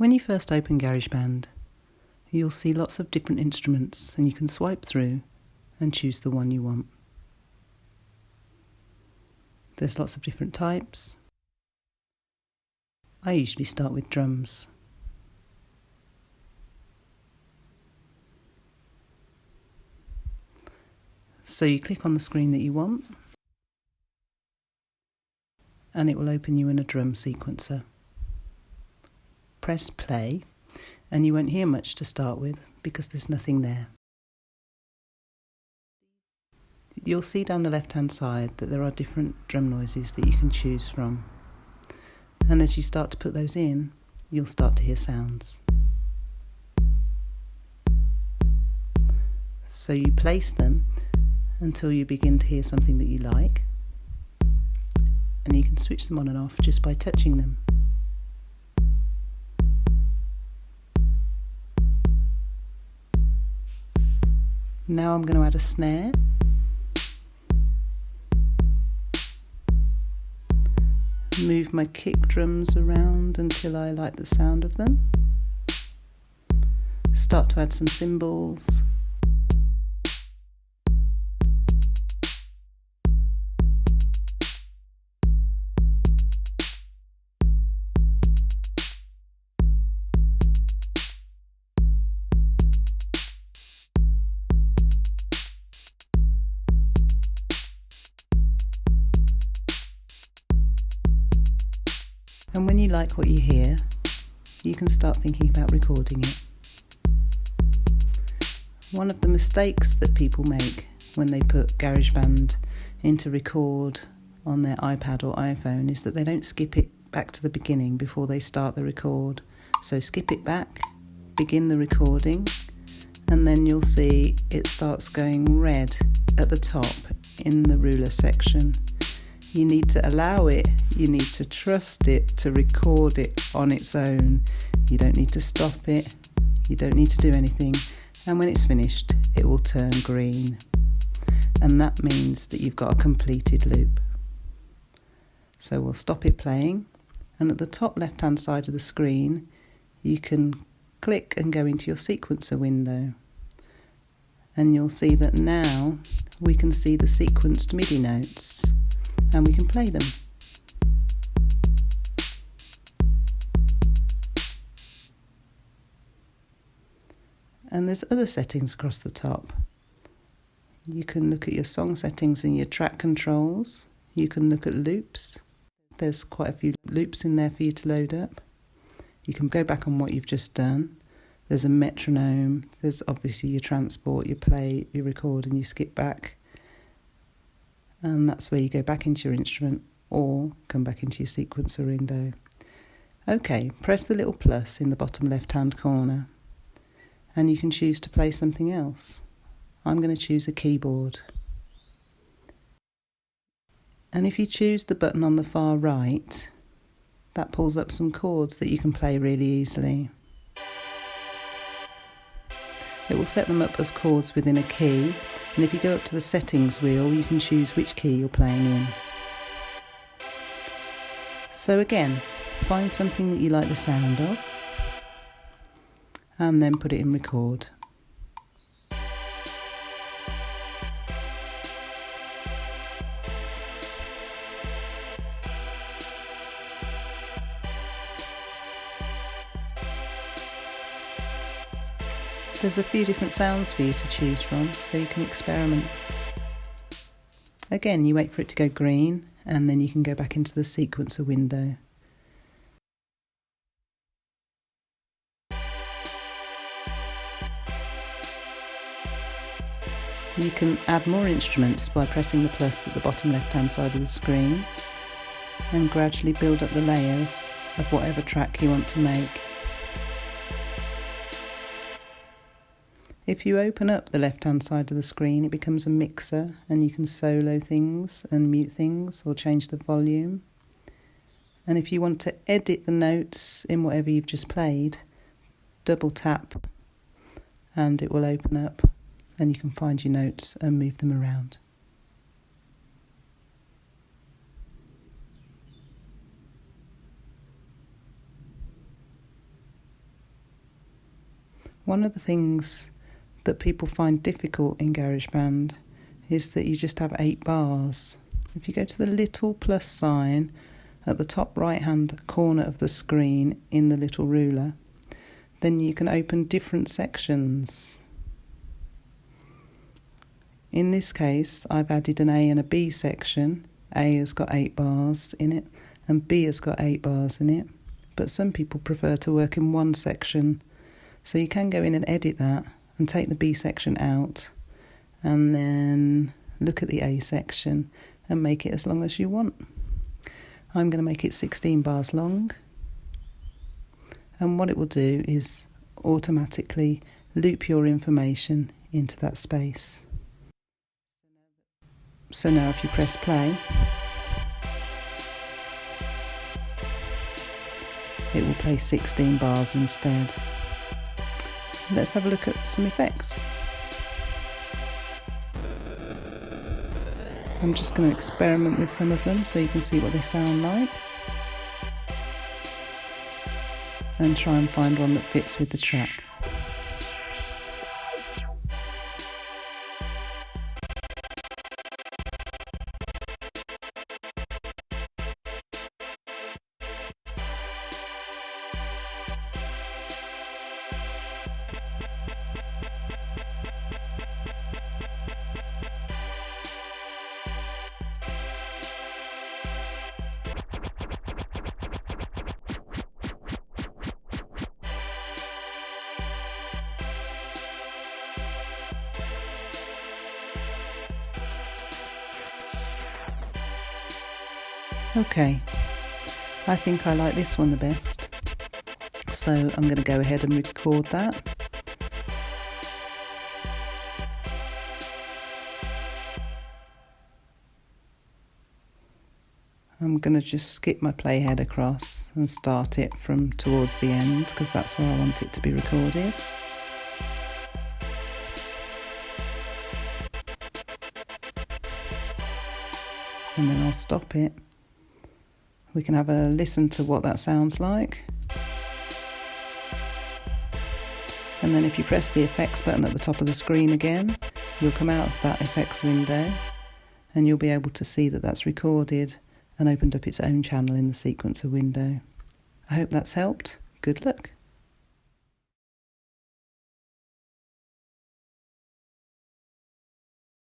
When you first open GarageBand, you'll see lots of different instruments and you can swipe through and choose the one you want. There's lots of different types. I usually start with drums. So you click on the screen that you want and it will open you in a drum sequencer. Press play and you won't hear much to start with because there's nothing there. You'll see down the left hand side that there are different drum noises that you can choose from, and as you start to put those in, you'll start to hear sounds. So you place them until you begin to hear something that you like, and you can switch them on and off just by touching them. Now I'm going to add a snare. Move my kick drums around until I like the sound of them. Start to add some cymbals. And when you like what you hear, you can start thinking about recording it. One of the mistakes that people make when they put GarageBand into record on their iPad or iPhone is that they don't skip it back to the beginning before they start the record. So skip it back, begin the recording, and then you'll see it starts going red at the top in the ruler section. You need to allow it, you need to trust it to record it on its own. You don't need to stop it, you don't need to do anything, and when it's finished it will turn green, and that means that you've got a completed loop. So we'll stop it playing, and at the top left hand side of the screen you can click and go into your sequencer window, and you'll see that now we can see the sequenced MIDI notes and we can play them. And there's other settings across the top. You can look at your song settings and your track controls. You can look at loops. There's quite a few loops in there for you to load up. You can go back on what you've just done. There's a metronome. There's obviously your transport, you play, you record and you skip back. And that's where you go back into your instrument or come back into your sequencer window. Okay, press the little plus in the bottom left hand corner and you can choose to play something else. I'm going to choose a keyboard. And if you choose the button on the far right, that pulls up some chords that you can play really easily. It will set them up as chords within a key, and if you go up to the settings wheel you can choose which key you're playing in. So again, find something that you like the sound of and then put it in record. There's a few different sounds for you to choose from, so you can experiment. Again, you wait for it to go green, and then you can go back into the sequencer window. You can add more instruments by pressing the plus at the bottom left-hand side of the screen, and gradually build up the layers of whatever track you want to make. If you open up the left-hand side of the screen, it becomes a mixer and you can solo things and mute things or change the volume. And if you want to edit the notes in whatever you've just played, double tap and it will open up and you can find your notes and move them around. One of the things that people find difficult in GarageBand is that you just have 8 bars. If you go to the little plus sign at the top right hand corner of the screen in the little ruler, then you can open different sections. In this case, I've added an A and a B section. A has got 8 bars in it and B has got 8 bars in it, but some people prefer to work in one section, so you can go in and edit that and take the B section out and then look at the A section and make it as long as you want. I'm going to make it 16 bars long, and what it will do is automatically loop your information into that space. So now if you press play, it will play 16 bars instead. Let's have a look at some effects. I'm just going to experiment with some of them so you can see what they sound like, and try and find one that fits with the track. Okay, I think I like this one the best, so I'm going to go ahead and record that. I'm going to just skip my playhead across and start it from towards the end, because that's where I want it to be recorded. And then I'll stop it. We can have a listen to what that sounds like. And then if you press the effects button at the top of the screen again, you'll come out of that effects window and you'll be able to see that that's recorded and opened up its own channel in the sequencer window. I hope that's helped. Good luck.